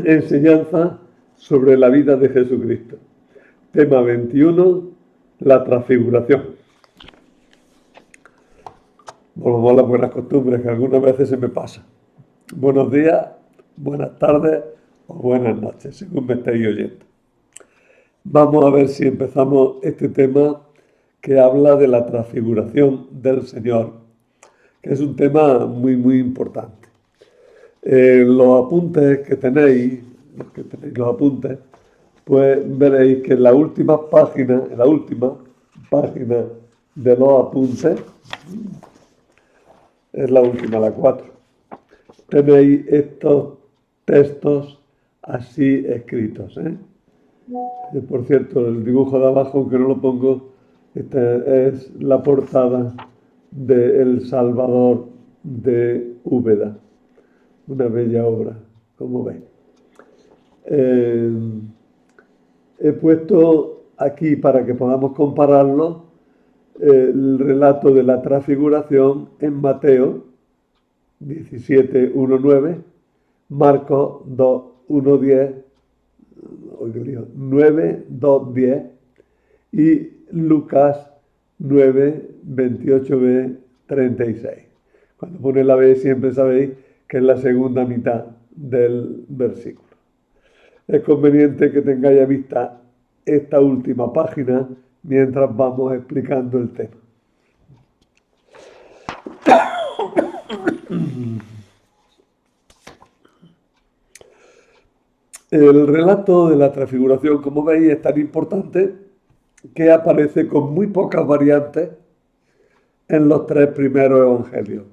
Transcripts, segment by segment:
Enseñanza sobre la vida de Jesucristo. Tema 21, la transfiguración. Volvemos a las buenas costumbres que algunas veces se me pasa. Buenos días, buenas tardes o buenas noches, según me estéis oyendo. Vamos a ver si empezamos este tema que habla de la transfiguración del Señor, que es un tema muy importante. Los apuntes que tenéis, los apuntes, pues veréis que en la última página de los apuntes, es la última, la 4, tenéis estos textos así escritos. Por cierto, el dibujo de abajo, aunque no lo pongo, esta es la portada de El Salvador de Úbeda. Una bella obra, como veis. He puesto aquí, para que podamos compararlo, el relato de la transfiguración en Mateo 17:1-9, Marcos 2:1-10, 9:2-10 y Lucas 9:28b-36. Cuando pone la B siempre sabéis que es la segunda mitad del versículo. Es conveniente que tengáis a vista esta última página mientras vamos explicando el tema. El relato de la transfiguración, como veis, es tan importante que aparece con muy pocas variantes en los 3 primeros evangelios.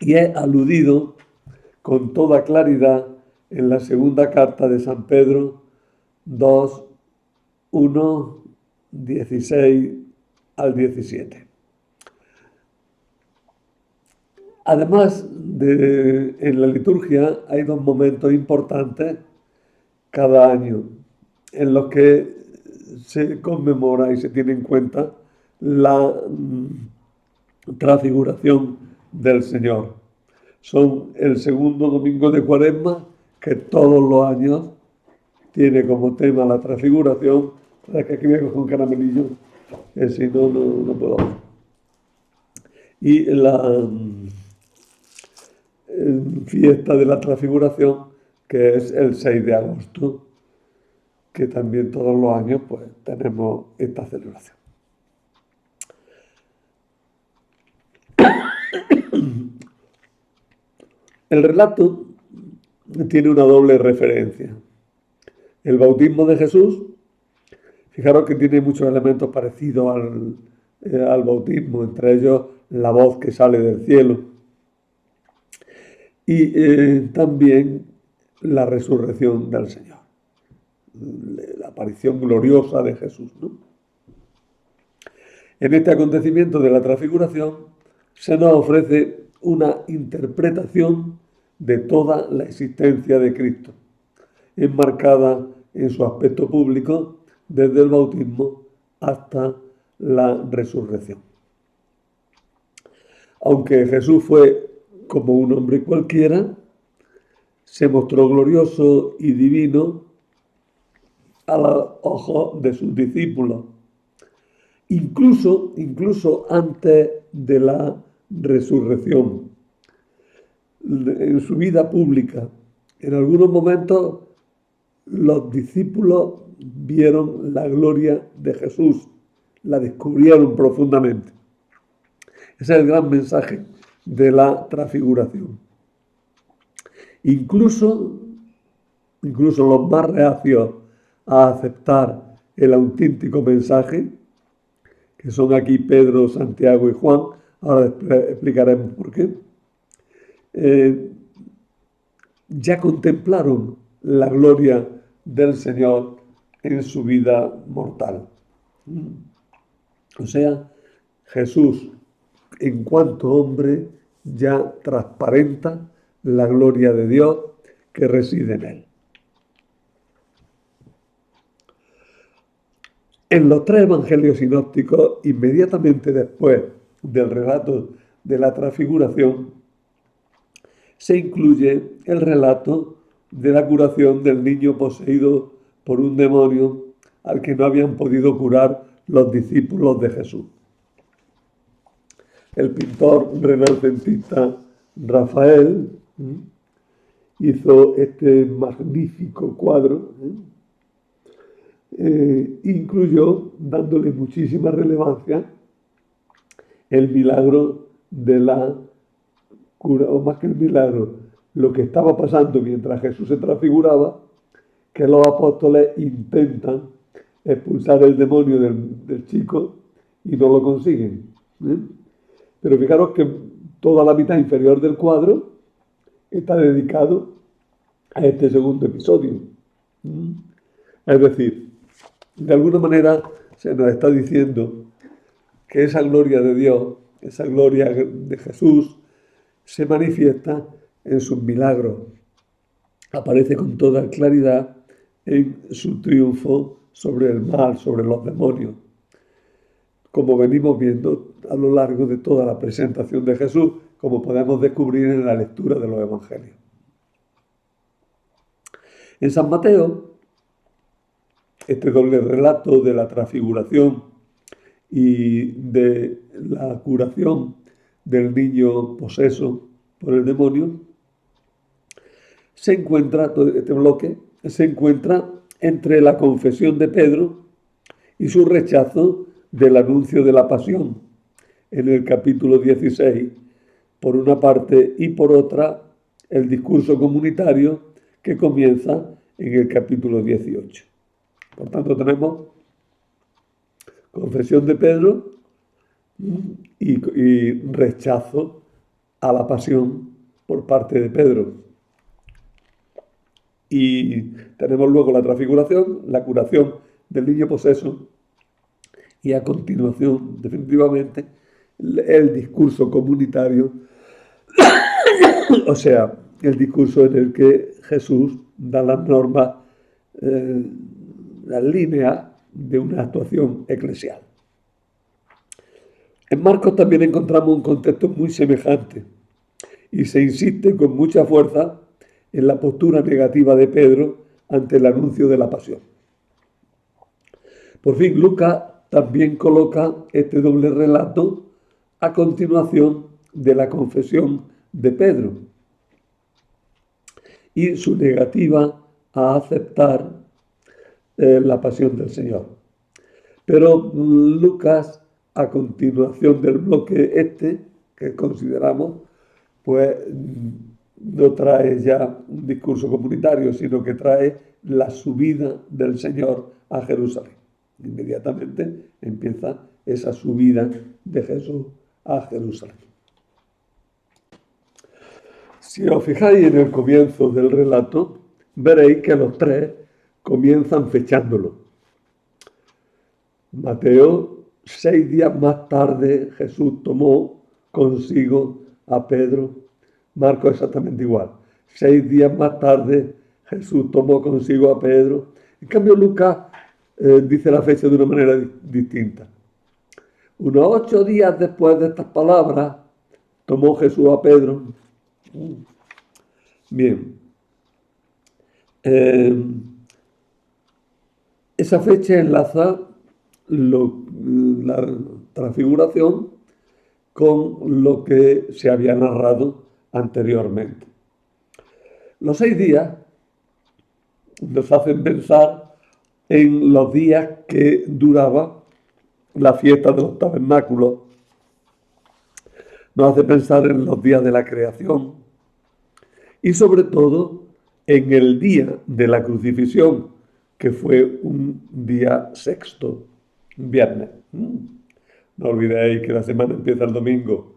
Y es aludido con toda claridad en la segunda carta de San Pedro 2:1, 16 al 17. Además, en la liturgia hay 2 momentos importantes cada año en los que se conmemora y se tiene en cuenta la transfiguración del Señor. Son el segundo domingo de Cuaresma, que todos los años tiene como tema la transfiguración. Es que aquí me cojo un caramelillo, que si no, no puedo. Y la fiesta de la transfiguración, que es el 6 de agosto, que también todos los años pues tenemos esta celebración. El relato tiene una doble referencia. El bautismo de Jesús, fijaros que tiene muchos elementos parecidos al bautismo, entre ellos la voz que sale del cielo y también la resurrección del Señor, la aparición gloriosa de Jesús, ¿no? En este acontecimiento de la transfiguración se nos ofrece una interpretación de toda la existencia de Cristo, enmarcada en su aspecto público desde el bautismo hasta la resurrección. Aunque Jesús fue como un hombre cualquiera, se mostró glorioso y divino a los ojos de sus discípulos, incluso antes de la resurrección. En su vida pública, en algunos momentos, los discípulos vieron la gloria de Jesús, la descubrieron profundamente. Ese es el gran mensaje de la transfiguración. Incluso los más reacios a aceptar el auténtico mensaje, que son aquí Pedro, Santiago y Juan, ahora explicaremos por qué, ya contemplaron la gloria del Señor en su vida mortal. O sea, Jesús, en cuanto hombre, ya transparenta la gloria de Dios que reside en él. En los 3 evangelios sinópticos, inmediatamente después del relato de la transfiguración, se incluye el relato de la curación del niño poseído por un demonio al que no habían podido curar los discípulos de Jesús. El pintor renacentista Rafael hizo este magnífico cuadro, incluyó, dándole muchísima relevancia, el milagro de la cura, o más que el milagro, lo que estaba pasando mientras Jesús se transfiguraba, que los apóstoles intentan expulsar el demonio del chico y no lo consiguen. Pero fijaros que toda la mitad inferior del cuadro está dedicado a este segundo episodio. Es decir, de alguna manera se nos está diciendo que esa gloria de Dios, esa gloria de Jesús, se manifiesta en sus milagros. Aparece con toda claridad en su triunfo sobre el mal, sobre los demonios. Como venimos viendo a lo largo de toda la presentación de Jesús, como podemos descubrir en la lectura de los evangelios. En San Mateo, este doble relato de la transfiguración y de la curación del niño poseso por el demonio, se encuentra, todo este bloque, se encuentra entre la confesión de Pedro y su rechazo del anuncio de la pasión, en el capítulo 16, por una parte, y por otra, el discurso comunitario que comienza en el capítulo 18. Por tanto, tenemos confesión de Pedro y rechazo a la pasión por parte de Pedro. Y tenemos luego la transfiguración, la curación del niño poseso y a continuación, definitivamente, el discurso comunitario, o sea, el discurso en el que Jesús da las normas, las líneas de una actuación eclesial. En Marcos también encontramos un contexto muy semejante y se insiste con mucha fuerza en la postura negativa de Pedro ante el anuncio de la pasión. Por fin, Lucas también coloca este doble relato a continuación de la confesión de Pedro y su negativa a aceptar la pasión del Señor. Pero Lucas, a continuación del bloque que consideramos, pues no trae ya un discurso comunitario, sino que trae la subida del Señor a Jerusalén. Inmediatamente empieza esa subida de Jesús a Jerusalén. Si os fijáis en el comienzo del relato, veréis que los tres comienzan fechándolo. Mateo, 6 días más tarde, Jesús tomó consigo a Pedro. Marcos exactamente igual. 6 días más tarde, Jesús tomó consigo a Pedro. En cambio, Lucas dice la fecha de una manera distinta. Unos 8 días después de estas palabras, tomó Jesús a Pedro. Bien. Esa fecha enlaza la transfiguración con lo que se había narrado anteriormente. Los 6 días nos hacen pensar en los días que duraba la fiesta de los tabernáculos. Nos hace pensar en los días de la creación y sobre todo en el día de la crucifixión, que fue un día sexto, un viernes. No olvidéis que la semana empieza el domingo.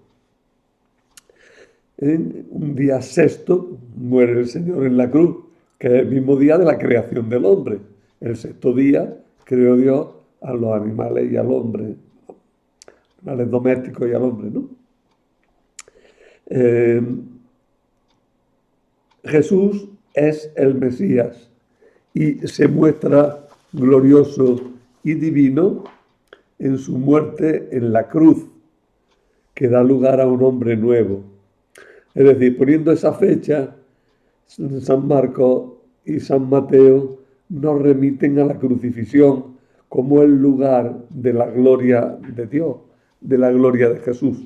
En un día sexto muere el Señor en la cruz, que es el mismo día de la creación del hombre. El sexto día creó Dios a los animales y al hombre, animales domésticos y al hombre, ¿no? Jesús es el Mesías y se muestra glorioso y divino en su muerte en la cruz, que da lugar a un hombre nuevo. Es decir, poniendo esa fecha, San Marcos y San Mateo nos remiten a la crucifixión como el lugar de la gloria de Dios, de la gloria de Jesús.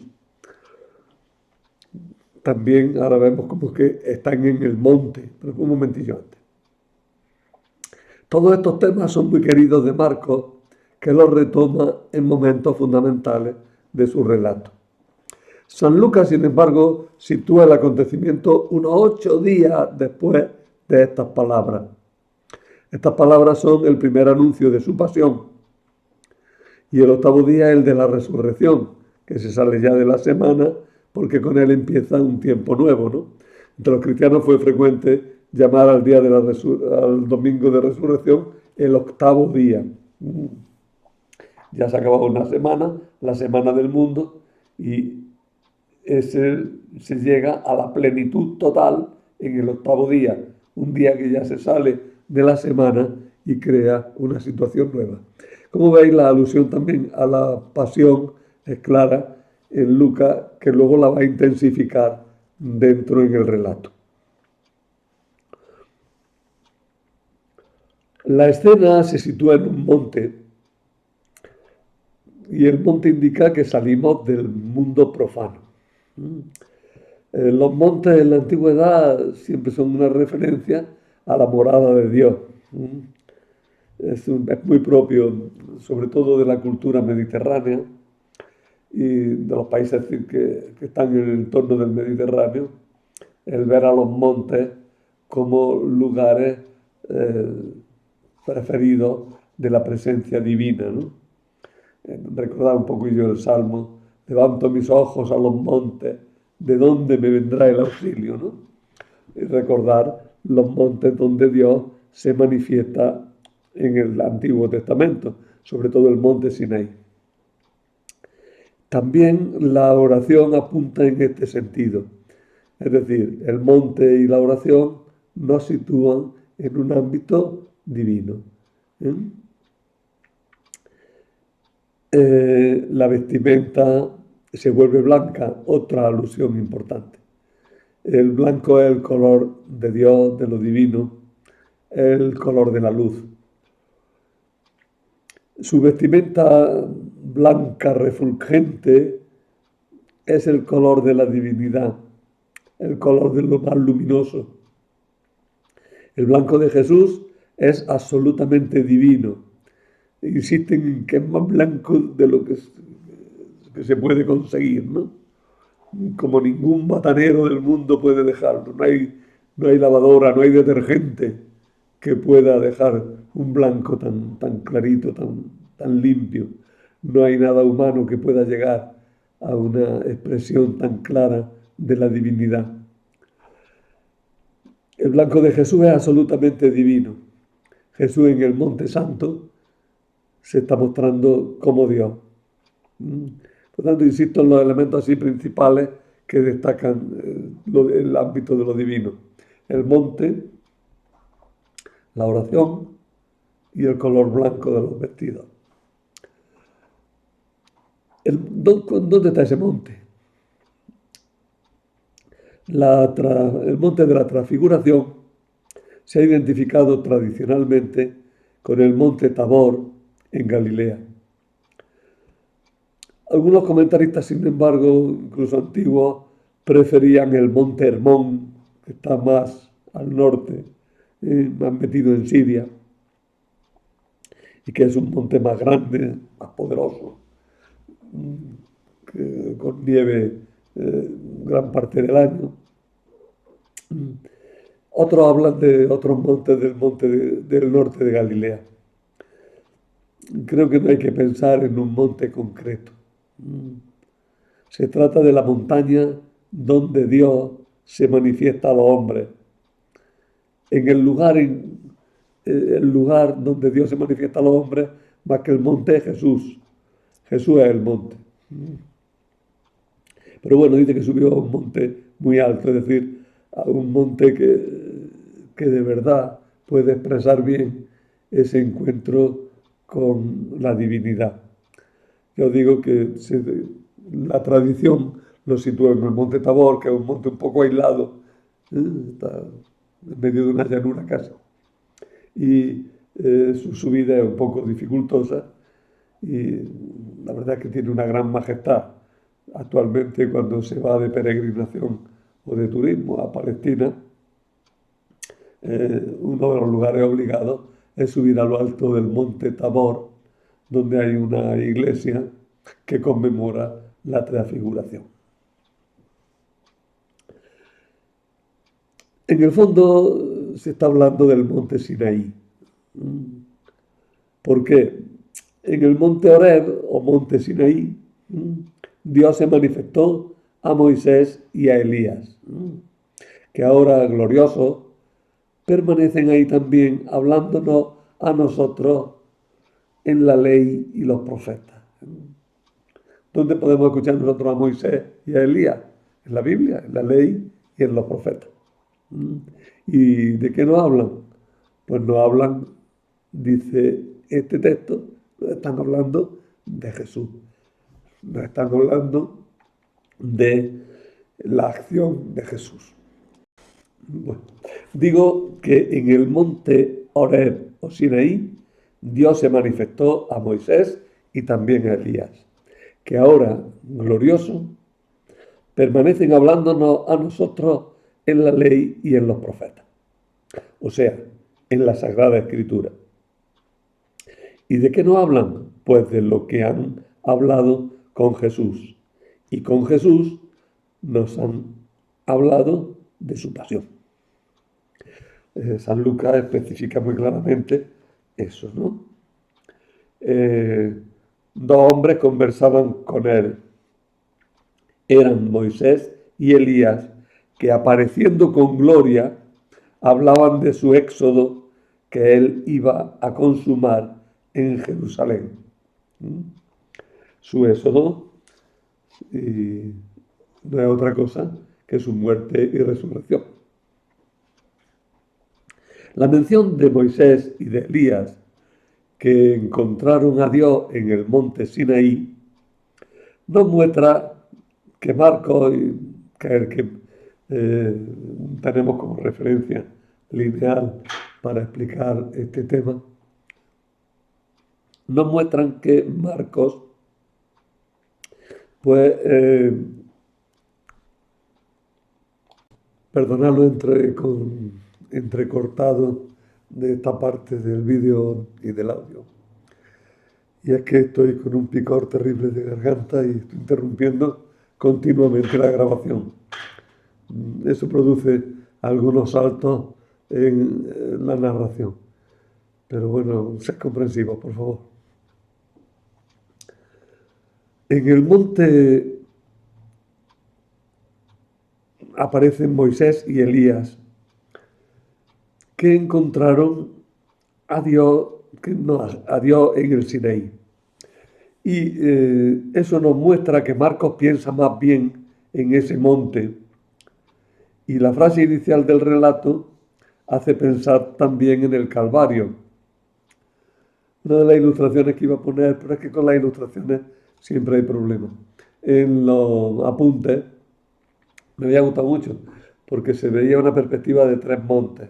También ahora vemos como que están en el monte, pero un momentillo antes. Todos estos temas son muy queridos de Marcos, que los retoma en momentos fundamentales de su relato. San Lucas, sin embargo, sitúa el acontecimiento unos 8 días después de estas palabras. Estas palabras son el primer anuncio de su pasión y el octavo día el de la resurrección, que se sale ya de la semana porque con él empieza un tiempo nuevo, ¿no? Entre los cristianos fue frecuente llamar al día de al domingo de resurrección el octavo día. Ya se ha acabado una semana, la semana del mundo, y se llega a la plenitud total en el octavo día, un día que ya se sale de la semana y crea una situación nueva. Como veis, la alusión también a la pasión es clara en Lucas, que luego la va a intensificar dentro en el relato. La escena se sitúa en un monte y el monte indica que salimos del mundo profano. Los montes en la antigüedad siempre son una referencia a la morada de Dios. Es muy propio, sobre todo de la cultura mediterránea y de los países que están en el entorno del Mediterráneo, el ver a los montes como lugares preferidos de la presencia divina, ¿no? Recordad un poco yo el Salmo, levanto mis ojos a los montes, ¿de dónde me vendrá el auxilio? ¿No? Y recordar los montes donde Dios se manifiesta en el Antiguo Testamento, sobre todo el monte Sinaí. También la oración apunta en este sentido, es decir, el monte y la oración nos sitúan en un ámbito divino. La vestimenta se vuelve blanca, otra alusión importante. El blanco es el color de Dios, de lo divino, el color de la luz. Su vestimenta blanca refulgente es el color de la divinidad, el color de lo más luminoso. El blanco de Jesús es absolutamente divino. Insisten en que es más blanco de lo que se puede conseguir, ¿no? Como ningún batanero del mundo puede dejarlo. No hay lavadora, no hay detergente que pueda dejar un blanco tan clarito, tan limpio. No hay nada humano que pueda llegar a una expresión tan clara de la divinidad. El blanco de Jesús es absolutamente divino. Jesús en el Monte Santo se está mostrando como Dios. Por tanto, insisto en los elementos así principales que destacan el ámbito de lo divino. El monte, la oración y el color blanco de los vestidos. ¿Dónde está ese monte? El monte de la Transfiguración se ha identificado tradicionalmente con el monte Tabor en Galilea. Algunos comentaristas, sin embargo, incluso antiguos, preferían el monte Hermón, que está más al norte, más metido en Siria, y que es un monte más grande, más poderoso, con nieve gran parte del año. Otros hablan de otros montes del norte de Galilea. Creo que no hay que pensar en un monte concreto. Se trata de la montaña donde Dios se manifiesta a los hombres. En el lugar donde Dios se manifiesta a los hombres, más que el monte es Jesús. Jesús es el monte. Pero bueno, dice que subió a un monte muy alto, es decir, a un monte que de verdad puede expresar bien ese encuentro con la divinidad. Yo digo que la tradición lo sitúo en el monte Tabor, que es un monte un poco aislado, está en medio de una llanura casi. Y su subida es un poco dificultosa y la verdad es que tiene una gran majestad. Actualmente cuando se va de peregrinación o de turismo a Palestina, uno de los lugares obligados es subir a lo alto del monte Tabor, donde hay una iglesia que conmemora la transfiguración. En el fondo se está hablando del monte Sinaí. ¿Por qué? En el monte Horeb o monte Sinaí, Dios se manifestó a Moisés y a Elías, que ahora gloriosos permanecen ahí también hablándonos a nosotros en la ley y los profetas. ¿Dónde podemos escuchar nosotros a Moisés y a Elías? En la Biblia, en la ley y en los profetas. ¿Y de qué nos hablan? Pues nos hablan, dice este texto, nos están hablando de Jesús. Nos están hablando de la acción de Jesús. Bueno, digo que en el monte Horeb o Sinaí, Dios se manifestó a Moisés y también a Elías, que ahora, glorioso, permanecen hablándonos a nosotros en la ley y en los profetas, o sea, en la Sagrada Escritura. ¿Y de qué nos hablan? Pues de lo que han hablado con Jesús. Y con Jesús nos han hablado de su pasión. San Lucas especifica muy claramente eso, ¿no? Dos hombres conversaban con él. Eran Moisés y Elías, que apareciendo con gloria, hablaban de su éxodo que él iba a consumar en Jerusalén. Su éxodo no es otra cosa que su muerte y resurrección. La mención de Moisés y de Elías, que encontraron a Dios en el monte Sinaí, nos muestra que Marcos, que es el que tenemos como referencia lineal para explicar este tema, nos muestran que Marcos, pues, perdonadlo entrecortado de esta parte del vídeo y del audio. Y es que estoy con un picor terrible de garganta y estoy interrumpiendo continuamente la grabación. Eso produce algunos saltos en la narración. Pero bueno, sed comprensivos, por favor. En el monte aparecen Moisés y Elías, que encontraron a Dios, a Dios en el Sinaí. Y eso nos muestra que Marcos piensa más bien en ese monte. Y la frase inicial del relato hace pensar también en el Calvario. Una de las ilustraciones que iba a poner, pero es que con las ilustraciones siempre hay problemas. En los apuntes me había gustado mucho, porque se veía una perspectiva de tres montes.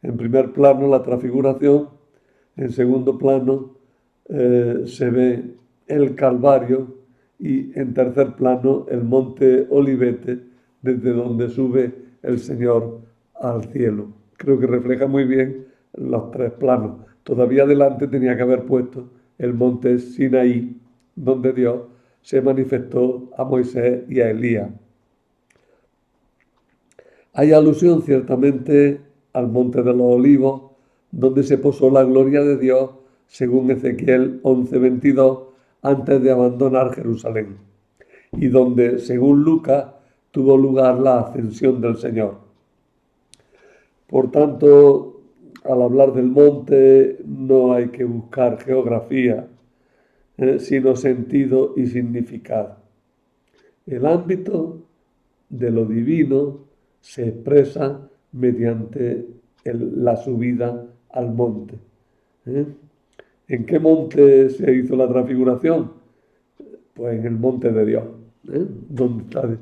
En primer plano la transfiguración, en segundo plano se ve el Calvario y en tercer plano el monte Olivete, desde donde sube el Señor al cielo. Creo que refleja muy bien los tres planos. Todavía adelante tenía que haber puesto el monte Sinaí, donde Dios se manifestó a Moisés y a Elías. Hay alusión ciertamente al monte de los olivos, donde se posó la gloria de Dios, según Ezequiel 11:22, antes de abandonar Jerusalén, y donde, según Lucas, tuvo lugar la ascensión del Señor. Por tanto, al hablar del monte no hay que buscar geografía, sino sentido y significado. El ámbito de lo divino se expresa mediante la subida al monte. ¿En qué monte se hizo la transfiguración? Pues en el monte de Dios. ¿Dónde está?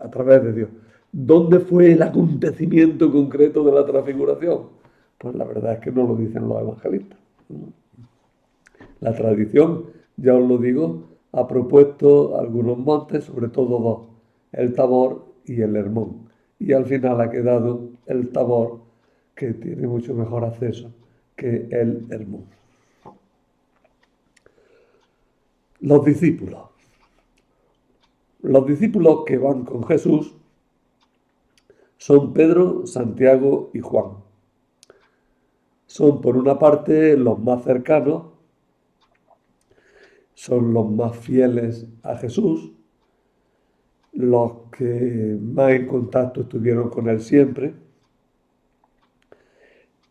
A través de Dios. ¿Dónde fue el acontecimiento concreto de la transfiguración? Pues la verdad es que no lo dicen los evangelistas. La tradición, ya os lo digo, ha propuesto algunos montes, sobre todo dos, el Tabor y el Hermón. Y al final ha quedado el Tabor, que tiene mucho mejor acceso que el Hermón. Los discípulos. Los discípulos que van con Jesús son Pedro, Santiago y Juan. Son por una parte los más cercanos, son los más fieles a Jesús, los que más en contacto estuvieron con él siempre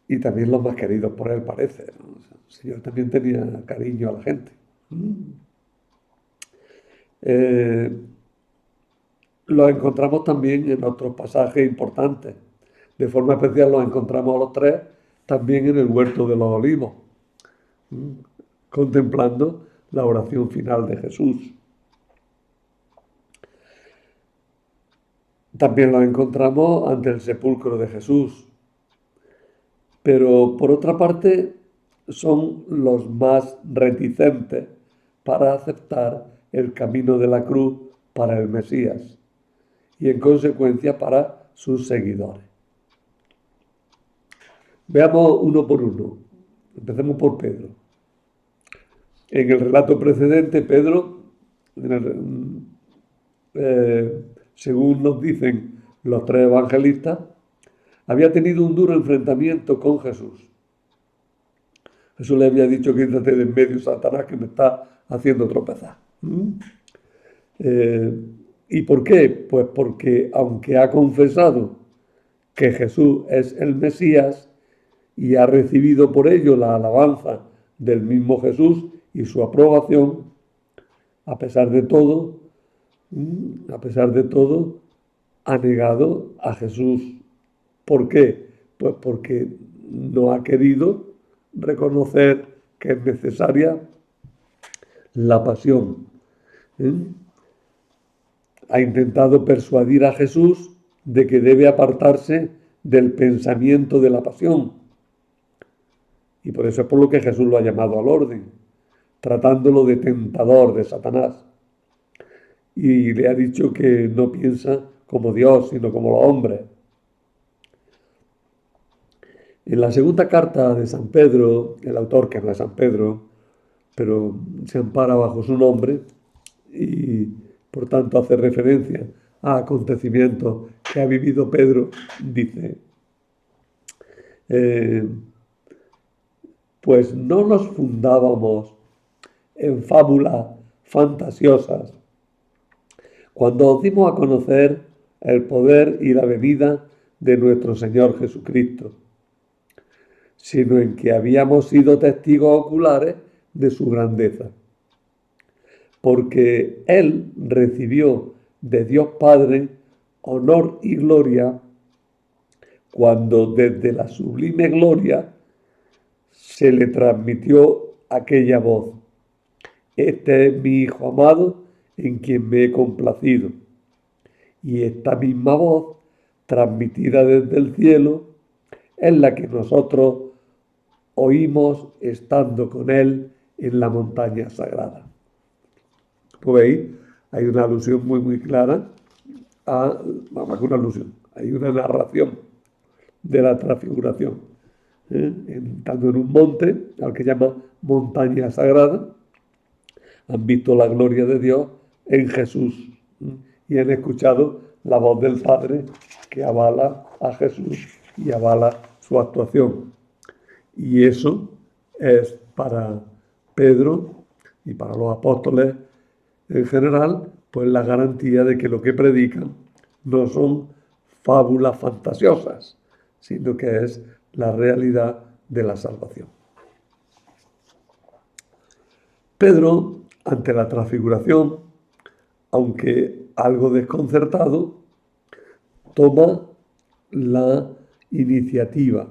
y también los más queridos por él, parece, ¿no? O sea, el Señor también tenía cariño a la gente. Los encontramos también en otros pasajes importantes. De forma especial los encontramos a los tres también en el huerto de los olivos, contemplando la oración final de Jesús. También los encontramos ante el sepulcro de Jesús. Pero por otra parte son los más reticentes para aceptar el camino de la cruz para el Mesías y en consecuencia para sus seguidores. Veamos uno por uno. Empecemos por Pedro. En el relato precedente, Pedro, según nos dicen los tres evangelistas, había tenido un duro enfrentamiento con Jesús. Jesús le había dicho: quítate de en medio, Satanás, que me está haciendo tropezar. ¿Y por qué? Pues porque aunque ha confesado que Jesús es el Mesías y ha recibido por ello la alabanza del mismo Jesús y su aprobación, a pesar de todo, ha negado a Jesús. ¿Por qué? Pues porque no ha querido reconocer que es necesaria la pasión. Ha intentado persuadir a Jesús de que debe apartarse del pensamiento de la pasión. Y por eso es por lo que Jesús lo ha llamado al orden, tratándolo de tentador, de Satanás. Y le ha dicho que no piensa como Dios, sino como los hombres. En la segunda carta de San Pedro, el autor, que no es San Pedro, pero se ampara bajo su nombre y por tanto hace referencia a acontecimientos que ha vivido Pedro, dice: pues no nos fundábamos en fábulas fantasiosas cuando os dimos a conocer el poder y la venida de nuestro Señor Jesucristo, sino en que habíamos sido testigos oculares de su grandeza. Porque Él recibió de Dios Padre honor y gloria cuando desde la sublime gloria se le transmitió aquella voz: este es mi Hijo amado en quien me he complacido. Y esta misma voz, transmitida desde el cielo, es la que nosotros oímos estando con Él en la montaña sagrada. Pues veis, hay una alusión muy clara más que una alusión, hay una narración de la transfiguración. Estando en un monte, al que llama montaña sagrada, han visto la gloria de Dios en Jesús y han escuchado la voz del Padre que avala a Jesús y avala su actuación. Y eso es para Pedro y para los apóstoles en general, pues la garantía de que lo que predican no son fábulas fantasiosas, sino que es la realidad de la salvación. Pedro, ante la transfiguración, aunque algo desconcertado, toma la iniciativa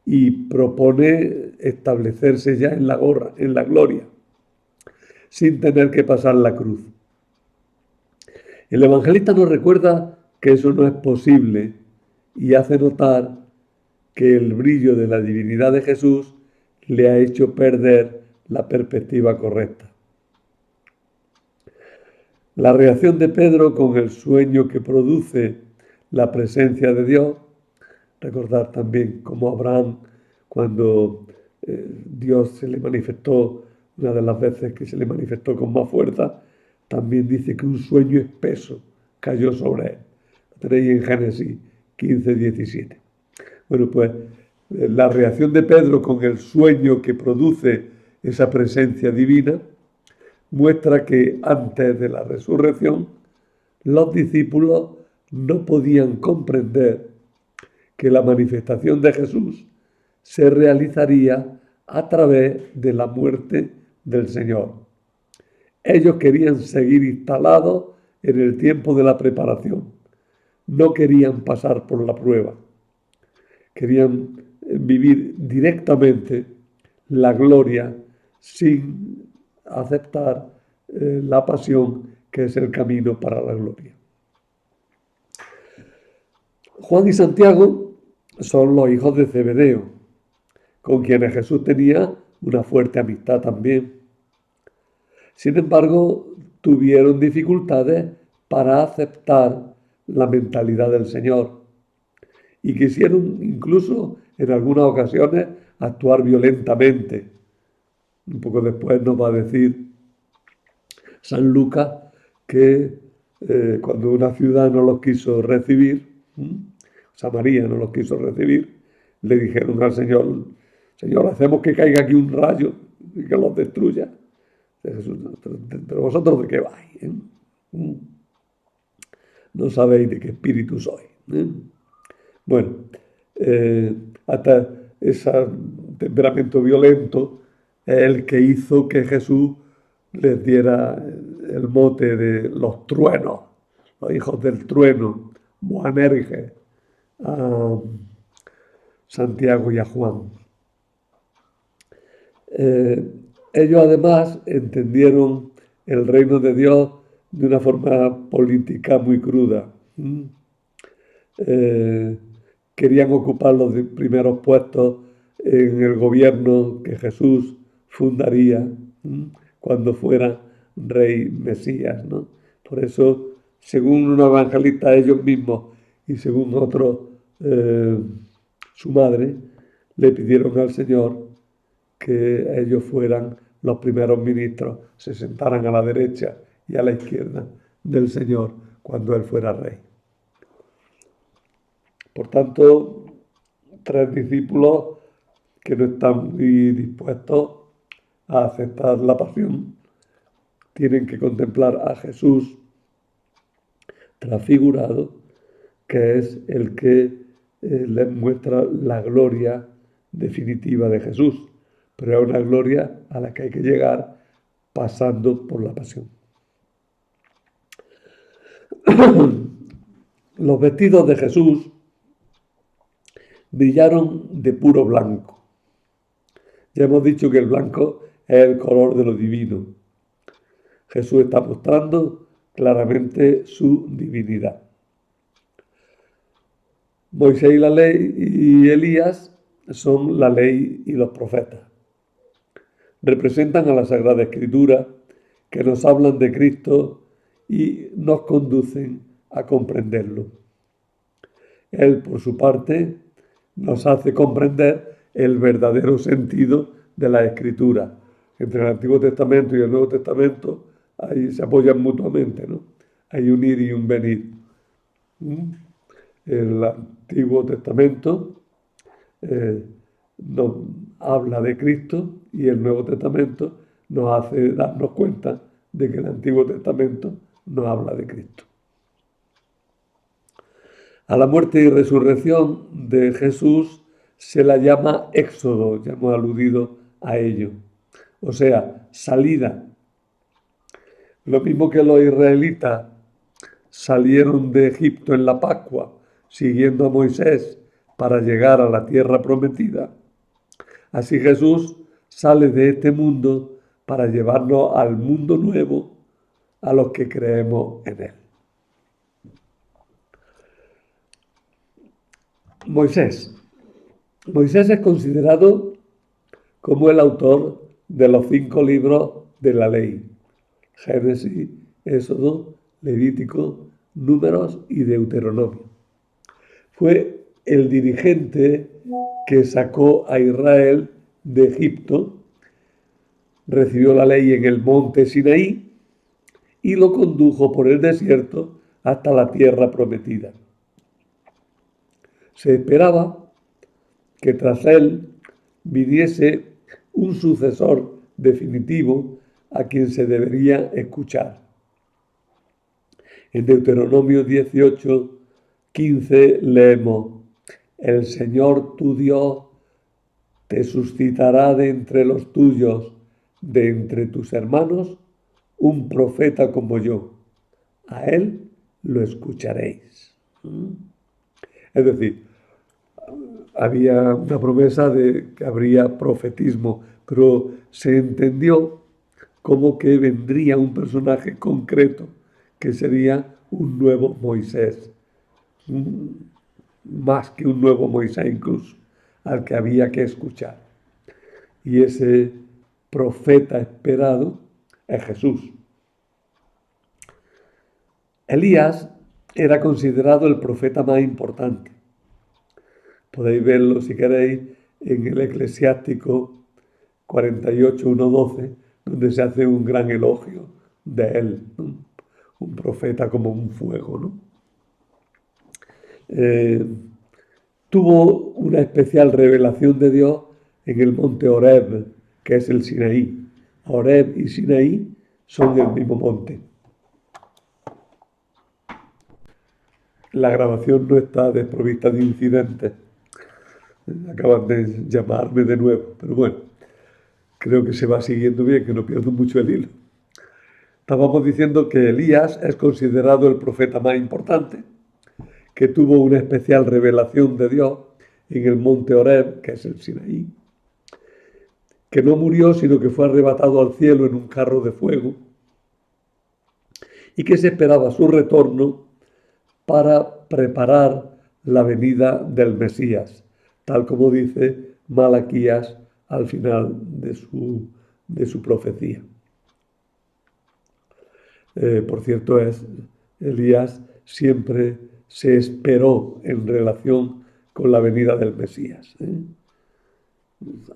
y propone establecerse ya en la gloria. sin tener que pasar la cruz. El evangelista nos recuerda que eso no es posible y hace notar que el brillo de la divinidad de Jesús le ha hecho perder la perspectiva correcta. La reacción de Pedro con el sueño que produce la presencia de Dios, recordar también cómo Abraham, cuando Dios se le manifestó, una de las veces que se le manifestó con más fuerza, también dice que un sueño espeso cayó sobre él. Lo tenéis en Génesis 15, 17. Bueno, pues la reacción de Pedro con el sueño que produce esa presencia divina muestra que antes de la resurrección los discípulos no podían comprender que la manifestación de Jesús se realizaría a través de la muerte del Señor. Ellos querían seguir instalados en el tiempo de la preparación, no querían pasar por la prueba, querían vivir directamente la gloria sin aceptar la pasión, que es el camino para la gloria. Juan y Santiago son los hijos de Zebedeo, con quienes Jesús tenía una fuerte amistad también. Sin embargo, tuvieron dificultades para aceptar la mentalidad del Señor y quisieron incluso en algunas ocasiones actuar violentamente. Un poco después nos va a decir San Lucas que cuando una ciudad no los quiso recibir, Samaria no los quiso recibir, le dijeron al Señor, Señor, hacemos que caiga aquí un rayo y que los destruya. Jesús, pero vosotros de qué vais, no sabéis de qué espíritu sois. Bueno, hasta ese temperamento violento es el que hizo que Jesús les diera el mote de los truenos, los hijos del trueno, Boanerges, a Santiago y a Juan. Ellos además entendieron el reino de Dios de una forma política muy cruda. Querían ocupar los primeros puestos en el gobierno que Jesús fundaría cuando fuera rey Mesías, ¿no? Por eso, según un evangelista, ellos mismos y según otros, su madre, le pidieron al Señor que ellos fueran los primeros ministros, se sentaran a la derecha y a la izquierda del Señor cuando Él fuera rey. Por tanto, 3 discípulos que no están muy dispuestos a aceptar la pasión, tienen que contemplar a Jesús transfigurado, que es el que les muestra la gloria definitiva de Jesús, pero es una gloria a la que hay que llegar pasando por la pasión. Los vestidos de Jesús brillaron de puro blanco. Ya hemos dicho que el blanco es el color de lo divino. Jesús está mostrando claramente su divinidad. Moisés y la ley y Elías son la ley y los profetas. Representan a la Sagrada Escritura, que nos hablan de Cristo y nos conducen a comprenderlo. Él, por su parte, nos hace comprender el verdadero sentido de la Escritura. Entre el Antiguo Testamento y el Nuevo Testamento, ahí se apoyan mutuamente, ¿no? Hay un ir y un venir. El Antiguo Testamento nos habla de Cristo y el Nuevo Testamento nos hace darnos cuenta de que el Antiguo Testamento nos habla de Cristo. A la muerte y resurrección de Jesús se la llama éxodo, ya hemos aludido a ello, o sea, salida. Lo mismo que los israelitas salieron de Egipto en la Pascua, siguiendo a Moisés para llegar a la tierra prometida, así Jesús sale de este mundo para llevarnos al mundo nuevo a los que creemos en él. Moisés. Moisés es considerado como el autor de los 5 libros de la ley: Génesis, Éxodo, Levítico, Números y Deuteronomio. Fue el dirigente que sacó a Israel de Egipto, recibió la ley en el monte Sinaí y lo condujo por el desierto hasta la tierra prometida. Se esperaba que tras él viniese un sucesor definitivo a quien se debería escuchar. En Deuteronomio 18:15 leemos: el Señor tu Dios te suscitará de entre los tuyos, de entre tus hermanos, un profeta como yo. A él lo escucharéis. Es decir, había una promesa de que habría profetismo, pero se entendió como que vendría un personaje concreto, que sería un nuevo Moisés, más que un nuevo Moisés incluso, al que había que escuchar. Y ese profeta esperado es Jesús. Elías era considerado el profeta más importante. Podéis verlo si queréis en el Eclesiástico 48:1-12, donde se hace un gran elogio de él, ¿no? Un profeta como un fuego, ¿no? Tuvo una especial revelación de Dios en el monte Horeb, que es el Sinaí. Horeb y Sinaí son el mismo monte. La grabación no está desprovista de incidentes. Acaban de llamarme de nuevo, pero bueno, creo que se va siguiendo bien, que no pierdo mucho el hilo. Estábamos diciendo que Elías es considerado el profeta más importante, que tuvo una especial revelación de Dios en el monte Horeb, que es el Sinaí, que no murió, sino que fue arrebatado al cielo en un carro de fuego, y que se esperaba su retorno para preparar la venida del Mesías, tal como dice Malaquías al final de su profecía. Por cierto, Elías siempre se esperó en relación con la venida del Mesías.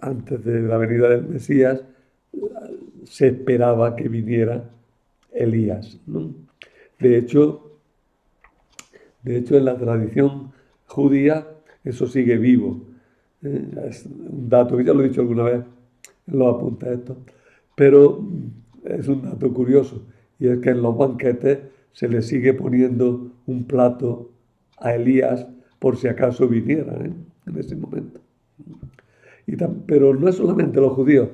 Antes de la venida del Mesías se esperaba que viniera Elías, ¿no? De hecho, en la tradición judía eso sigue vivo. Es un dato que ya lo he dicho alguna vez en los apuntes estos, pero es un dato curioso, y es que en los banquetes se le sigue poniendo un plato a Elías por si acaso viniera en ese momento. Pero no es solamente los judíos,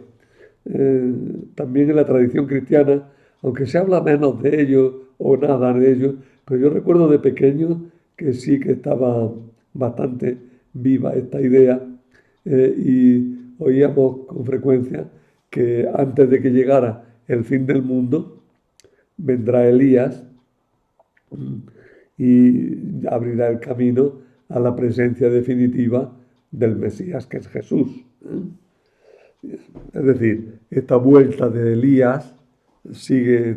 también en la tradición cristiana, aunque se habla menos de ellos o nada de ellos, pero yo recuerdo de pequeño que sí que estaba bastante viva esta idea, y oíamos con frecuencia que antes de que llegara el fin del mundo, vendrá Elías y abrirá el camino a la presencia definitiva del Mesías, que es Jesús. Es decir, esta vuelta de Elías sigue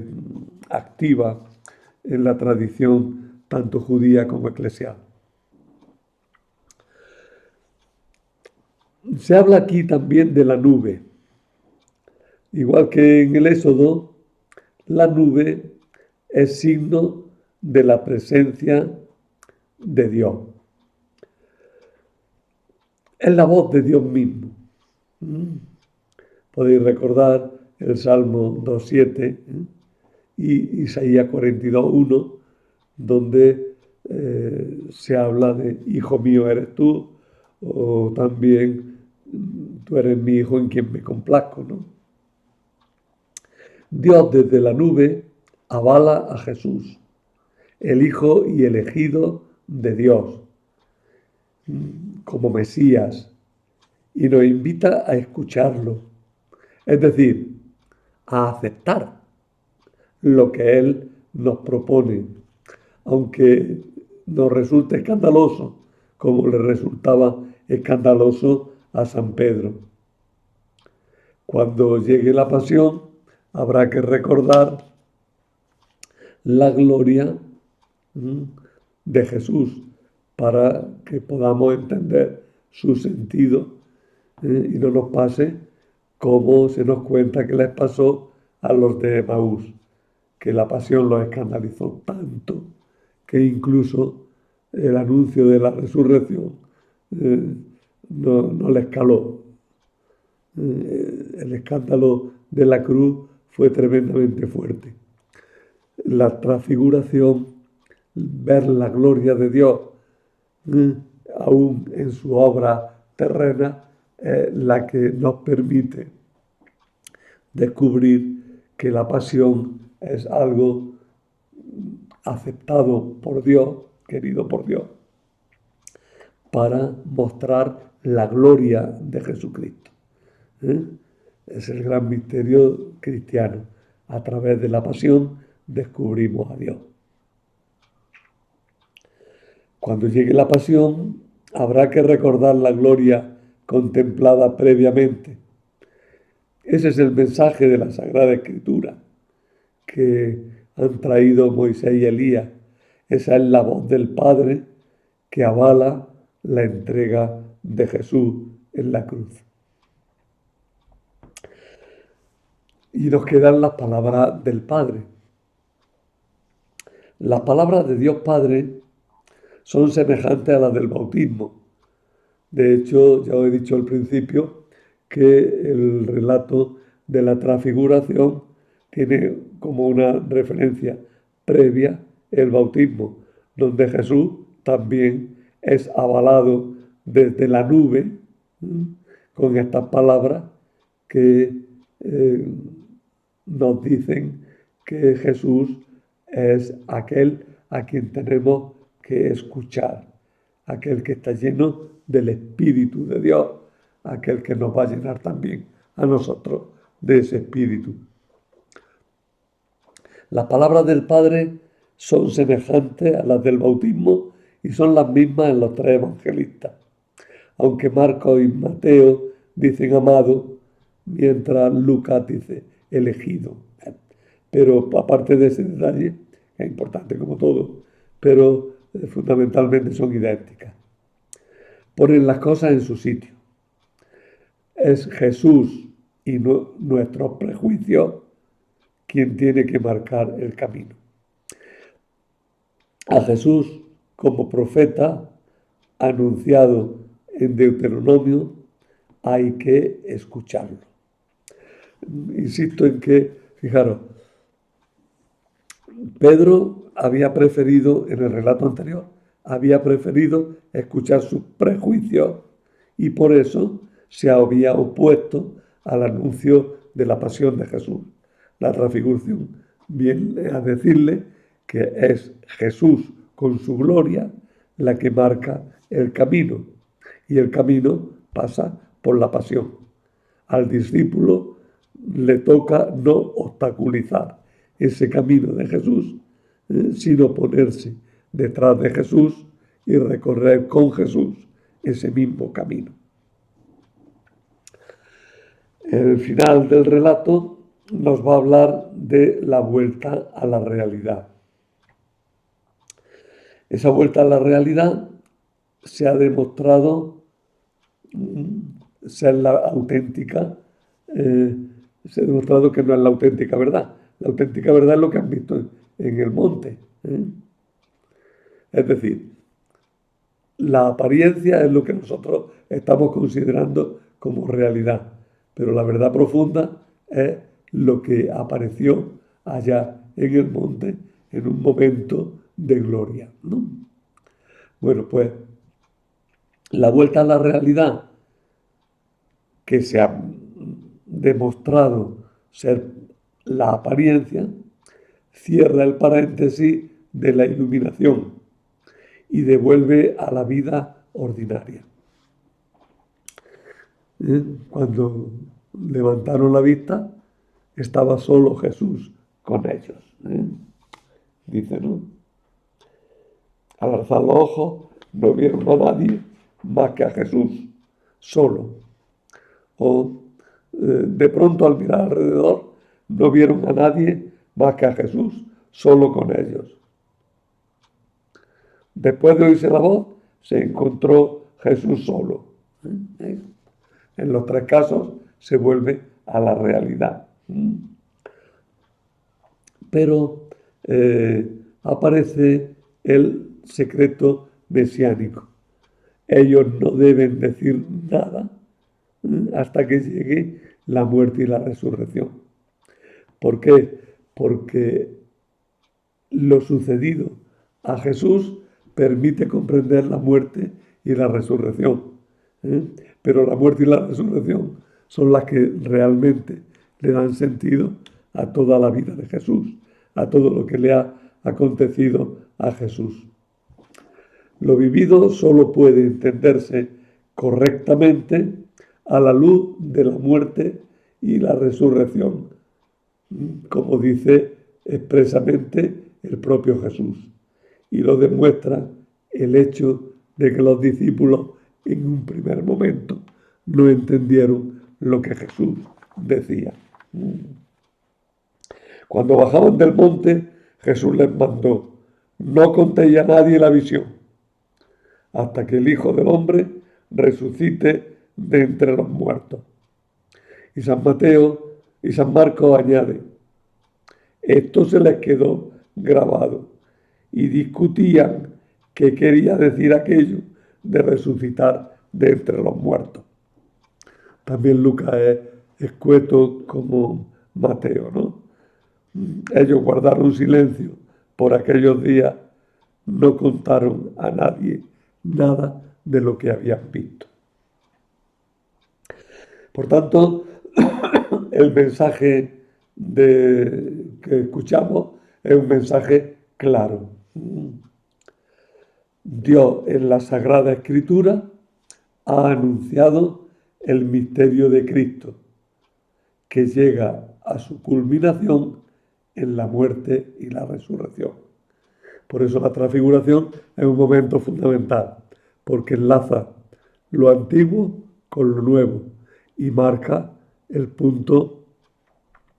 activa en la tradición tanto judía como eclesial. Se habla aquí también de la nube. Igual que en el Éxodo, la nube es signo de la presencia de Dios. Es la voz de Dios mismo. Podéis recordar el Salmo 2:7 y Isaías 42:1, donde se habla de hijo mío eres tú, o también tú eres mi hijo en quien me complazco, ¿no? Dios desde la nube avala a Jesús, el hijo y elegido de Dios, como Mesías, y nos invita a escucharlo. Es decir, a aceptar lo que Él nos propone, aunque nos resulte escandaloso, como le resultaba escandaloso a San Pedro. Cuando llegue la pasión, habrá que recordar la gloria de Jesús para que podamos entender su sentido y no nos pase como se nos cuenta que les pasó a los de Emaús, que la pasión los escandalizó tanto que incluso el anuncio de la resurrección no les caló. El escándalo de la cruz fue tremendamente fuerte. La transfiguración, ver la gloria de Dios, aún en su obra terrena, es la que nos permite descubrir que la pasión es algo aceptado por Dios, querido por Dios, para mostrar la gloria de Jesucristo. Es el gran misterio cristiano. A través de la pasión descubrimos a Dios. Cuando llegue la pasión, habrá que recordar la gloria contemplada previamente. Ese es el mensaje de la Sagrada Escritura que han traído Moisés y Elías. Esa es la voz del Padre que avala la entrega de Jesús en la cruz. Y nos quedan las palabras del Padre. Las palabras de Dios Padre son semejantes a las del bautismo. De hecho, ya os he dicho al principio que el relato de la transfiguración tiene como una referencia previa el bautismo, donde Jesús también es avalado desde la nube con estas palabras que nos dicen que Jesús es aquel a quien tenemos que escuchar, aquel que está lleno del Espíritu de Dios, aquel que nos va a llenar también a nosotros de ese Espíritu. Las palabras del Padre son semejantes a las del bautismo y son las mismas en los tres evangelistas, aunque Marcos y Mateo dicen amado, mientras Lucas dice elegido. Pero aparte de ese detalle, que es importante como todo, pero fundamentalmente son idénticas. Ponen las cosas en su sitio. Es Jesús y nuestros prejuicios quien tiene que marcar el camino. A Jesús como profeta anunciado en Deuteronomio hay que escucharlo. Insisto en que, fijaros, Pedro había preferido, en el relato anterior, había preferido escuchar sus prejuicios y por eso se había opuesto al anuncio de la pasión de Jesús. La transfiguración viene a decirle que es Jesús con su gloria la que marca el camino y el camino pasa por la pasión. Al discípulo le toca no obstaculizar ese camino de Jesús, sino ponerse detrás de Jesús y recorrer con Jesús ese mismo camino. El final del relato nos va a hablar de la vuelta a la realidad. Esa vuelta a la realidad se ha demostrado ser la auténtica, se ha demostrado que no es la auténtica verdad. La auténtica verdad es lo que han visto en el monte. Es decir, la apariencia es lo que nosotros estamos considerando como realidad, pero la verdad profunda es lo que apareció allá en el monte en un momento de gloria, ¿no? Bueno, pues la vuelta a la realidad que se ha demostrado ser la apariencia cierra el paréntesis de la iluminación y devuelve a la vida ordinaria. Cuando levantaron la vista, estaba solo Jesús con ellos. Dice, ¿no? Al alzar los ojos no vieron a nadie más que a Jesús solo. O de pronto al mirar alrededor no vieron a nadie más que a Jesús solo con ellos. Después de oírse la voz, se encontró Jesús solo. En los tres casos se vuelve a la realidad. Pero aparece el secreto mesiánico. Ellos no deben decir nada hasta que llegue la muerte y la resurrección. ¿Por qué? Porque lo sucedido a Jesús permite comprender la muerte y la resurrección. Pero la muerte y la resurrección son las que realmente le dan sentido a toda la vida de Jesús, a todo lo que le ha acontecido a Jesús. Lo vivido solo puede entenderse correctamente a la luz de la muerte y la resurrección, como dice expresamente el propio Jesús. Y lo demuestra el hecho de que los discípulos en un primer momento no entendieron lo que Jesús decía. Cuando bajaban del monte, Jesús les mandó: no contéis a nadie la visión, hasta que el Hijo del Hombre resucite de entre los muertos. Y San Mateo y San Marcos añade: esto se les quedó grabado y discutían qué quería decir aquello de resucitar de entre los muertos. También Lucas es escueto como Mateo, ¿no? Ellos guardaron silencio por aquellos días, no contaron a nadie nada de lo que habían visto. Por tanto, el mensaje que escuchamos es un mensaje claro. Dios en la Sagrada Escritura ha anunciado el misterio de Cristo, que llega a su culminación en la muerte y la resurrección. Por eso la transfiguración es un momento fundamental, porque enlaza lo antiguo con lo nuevo y marca el punto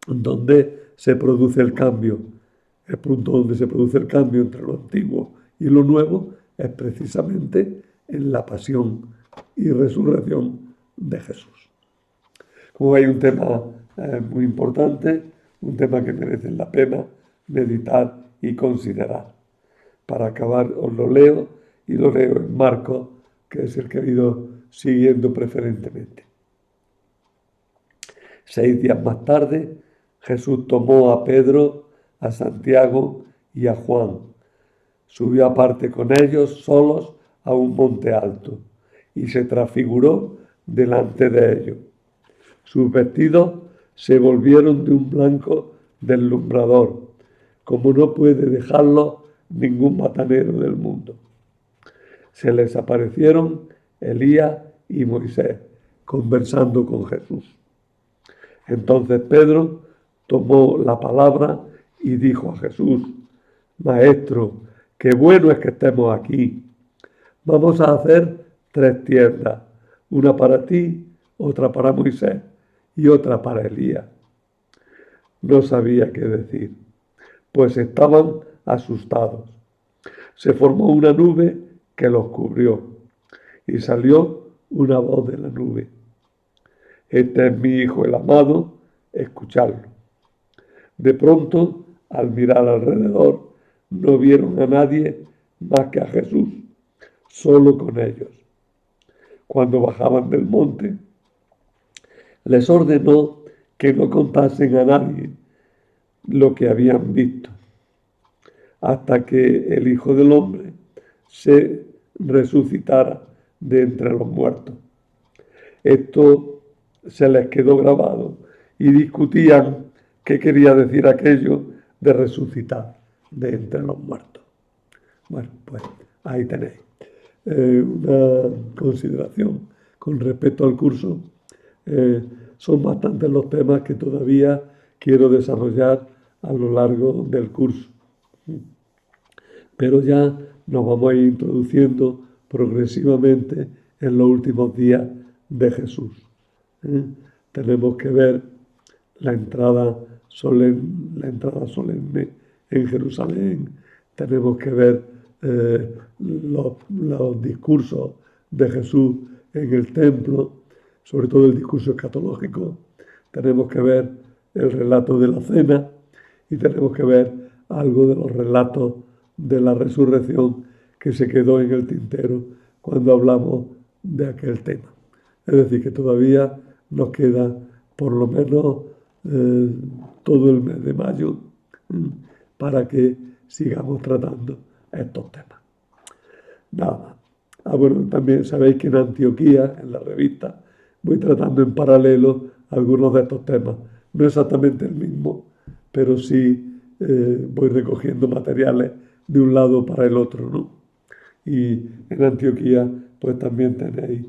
donde se produce el cambio. El punto donde se produce el cambio entre lo antiguo y lo nuevo es precisamente en la pasión y resurrección de Jesús. Como hay un tema muy importante, un tema que merece la pena meditar y considerar. Para acabar os lo leo, y lo leo en Marcos, que es el que he ido siguiendo preferentemente. 6 días más tarde, Jesús tomó a Pedro, a Santiago y a Juan. Subió aparte con ellos solos a un monte alto y se transfiguró delante de ellos. Sus vestidos se volvieron de un blanco deslumbrador, como no puede dejarlo ningún batanero del mundo. Se les aparecieron Elías y Moisés conversando con Jesús. Entonces Pedro tomó la palabra y dijo a Jesús: Maestro, qué bueno es que estemos aquí. Vamos a hacer 3 tiendas, una para ti, otra para Moisés y otra para Elías. No sabía qué decir, pues estaban asustados. Se formó una nube que los cubrió y salió una voz de la nube: este es mi Hijo el amado, escuchadlo. De pronto, al mirar alrededor, no vieron a nadie más que a Jesús, solo con ellos. Cuando bajaban del monte, les ordenó que no contasen a nadie lo que habían visto, hasta que el Hijo del Hombre se resucitara de entre los muertos. Esto se les quedó grabado y discutían qué quería decir aquello de resucitar de entre los muertos. Bueno, pues ahí tenéis una consideración con respecto al curso. Son bastantes los temas que todavía quiero desarrollar a lo largo del curso. Pero ya nos vamos a ir introduciendo progresivamente en los últimos días de Jesús. Tenemos que ver la entrada solemne en Jerusalén, tenemos que ver los discursos de Jesús en el templo, sobre todo el discurso escatológico, tenemos que ver el relato de la cena y tenemos que ver algo de los relatos de la resurrección que se quedó en el tintero cuando hablamos de aquel tema. Es decir, que todavía nos queda por lo menos todo el mes de mayo para que sigamos tratando estos temas. Nada más. Bueno, también sabéis que en Antioquía, en la revista, voy tratando en paralelo algunos de estos temas. No exactamente el mismo, pero sí voy recogiendo materiales de un lado para el otro, ¿no? Y en Antioquía, pues también tenéis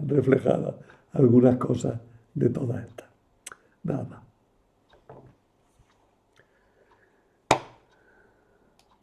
reflejadas algunas cosas de todas estas. Nada más.